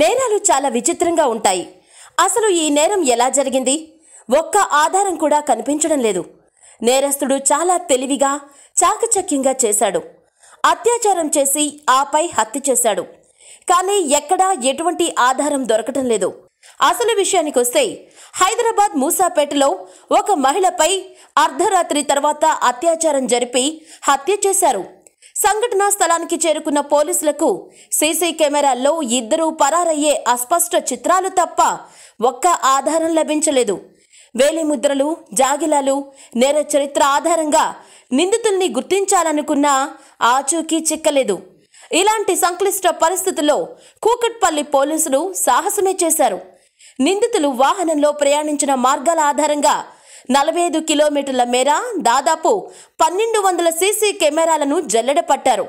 నేరాలు చాలా విచిత్రంగా ఉంటాయి. అసలు ఈ నేరం ఎలా జరిగింది? ఒక్క ఆధారం కూడా కనిపించడం లేదు. నేరస్తుడు చాలా తెలివిగా, చాకచక్యంగా చేశాడు. అత్యాచారం చేసి ఆపై హత్య చేశాడు. కానీ ఎక్కడా ఎటువంటి ఆధారం దొరకటం లేదు. అసలు విషయానికొస్తే హైదరాబాద్ మూసాపేటలో ఒక మహిళపై అర్ధరాత్రి తర్వాత అత్యాచారం జరిపి హత్య చేశారు. సంఘటనా స్థలానికి చేరుకున్న పోలీసులకు సీసీ కెమెరాల్లో ఇద్దరు పరారయ్యే అస్పష్ట చిత్రాలు తప్ప ఒక్క ఆధారం లభించలేదు. వేలిముద్రలు, జాగిలాలు, నేర చరిత్ర ఆధారంగా నిందితుల్ని గుర్తించాలనుకున్నా ఆచూకీ చిక్కలేదు. ఇలాంటి సంక్లిష్ట పరిస్థితుల్లో కూకట్పల్లి పోలీసులు సాహసమే చేశారు. నిందితులు వాహనంలో ప్రయాణించిన మార్గాల ఆధారంగా 45 కిలోమీటర్ల మేర దాదాపు 1200 సీసీ కెమెరాలను జల్లెడపట్టారు.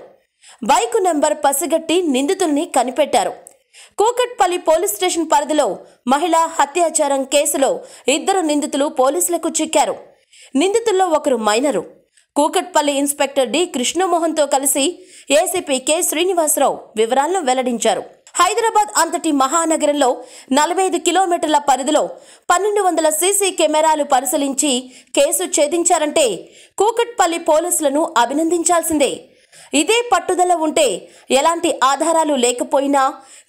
బైకు నెంబర్ పసిగట్టి నిందితుల్ని కనిపెట్టారు. కూకట్పల్లి పోలీస్ స్టేషన్ పరిధిలో మహిళా హత్యాచారం కేసులో ఇద్దరు నిందితులు పోలీసులకు చిక్కారు. నిందితుల్లో ఒకరు మైనరు. కూకట్పల్లి ఇన్స్పెక్టర్ డి కృష్ణమోహన్తో కలిసి ఏసీపీ కె శ్రీనివాసరావు వివరాలను వెల్లడించారు. హైదరాబాద్ అంతటి మహానగరంలో 45 కిలోమీటర్ల పరిధిలో 1200 సీసీ కెమెరాలు పరిశీలించి కేసు ఛేదించారంటే కూకట్పల్లి పోలీసులను అభినందించాల్సిందే. ఇదే పట్టుదల ఉంటే ఎలాంటి ఆధారాలు లేకపోయినా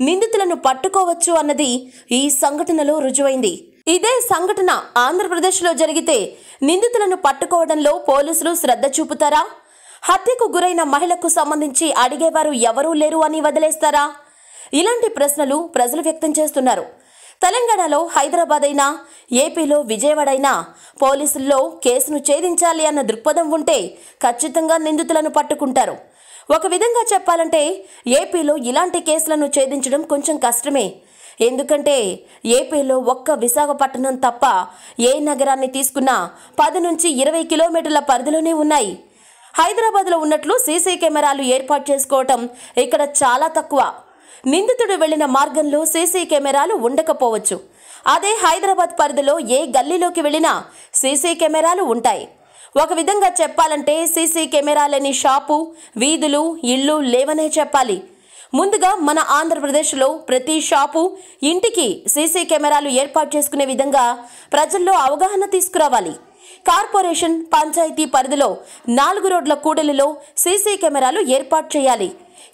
నిందితులను పట్టుకోవచ్చు అన్నది ఈ సంఘటనలో రుజువైంది. ఇదే సంఘటన ఆంధ్రప్రదేశ్లో జరిగితే నిందితులను పట్టుకోవడంలో పోలీసులు శ్రద్ధ చూపుతారా? హత్యకు గురైన మహిళకు సంబంధించి అడిగేవారు ఎవరూ లేరు అని వదిలేస్తారా? ఇలాంటి ప్రశ్నలు ప్రజలు వ్యక్తం చేస్తున్నారు. తెలంగాణలో హైదరాబాద్ అయినా, ఏపీలో విజయవాడ అయినా పోలీసుల్లో కేసును ఛేదించాలి అన్న దృక్పథం ఉంటే ఖచ్చితంగా నిందితులను పట్టుకుంటారు. ఒక విధంగా చెప్పాలంటే ఏపీలో ఇలాంటి కేసులను ఛేదించడం కొంచెం కష్టమే. ఎందుకంటే ఏపీలో ఒక్క విశాఖపట్నం తప్ప ఏ నగరాన్ని తీసుకున్నా 10 నుంచి 20 కిలోమీటర్ల పరిధిలోనే ఉన్నాయి. హైదరాబాద్లో ఉన్నట్లు సీసీ కెమెరాలు ఏర్పాటు చేసుకోవటం ఇక్కడ చాలా తక్కువ. నిందితుడు వెళ్లిన మార్గంలో సీసీ కెమెరాలు ఉండకపోవచ్చు. అదే హైదరాబాద్ పరిధిలో ఏ గల్లీలోకి వెళ్ళినా సీసీ కెమెరాలు ఉంటాయి. ఒక విధంగా చెప్పాలంటే సీసీ కెమెరా లేని షాపు, వీధులు, ఇళ్ళు లేవనే చెప్పాలి. ముందుగా మన ఆంధ్రప్రదేశ్లో ప్రతి షాపు, ఇంటికి సీసీ కెమెరాలు ఏర్పాటు చేసుకునే విధంగా ప్రజల్లో అవగాహన తీసుకురావాలి. కార్పొరేషన్, పంచాయతీ పరిధిలో 4 రోడ్ల కూడలిలో సీసీ కెమెరాలు ఏర్పాటు చేయాలి.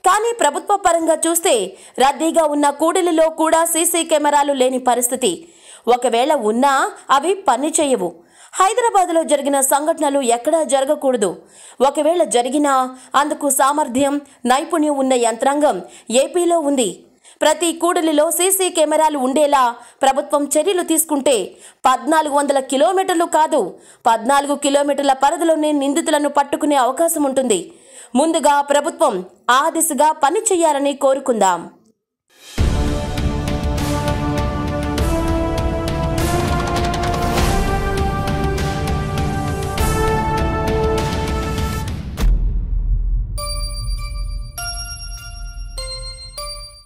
కానీ ప్రభుత్వ పరంగా చూస్తే రద్దీగా ఉన్న కూడలిలో కూడా సీసీ కెమెరాలు లేని పరిస్థితి. ఒకవేళ ఉన్నా అవి పని చేయవు. హైదరాబాద్లో జరిగిన సంఘటనలు ఎక్కడా జరగకూడదు. ఒకవేళ జరిగినా అందుకు సామర్థ్యం, నైపుణ్యం ఉన్న యంత్రాంగం ఏపీలో ఉంది. ప్రతి కూడలిలో సీసీ కెమెరాలు ఉండేలా ప్రభుత్వం చర్యలు తీసుకుంటే 1400 కిలోమీటర్లు కాదు, 14 కిలోమీటర్ల పరిధిలోనే నిందితులను పట్టుకునే అవకాశం ఉంటుంది. ముందుగా ప్రభుత్వం ఆ దిశగా పని చేయాలని కోరుకుందాం.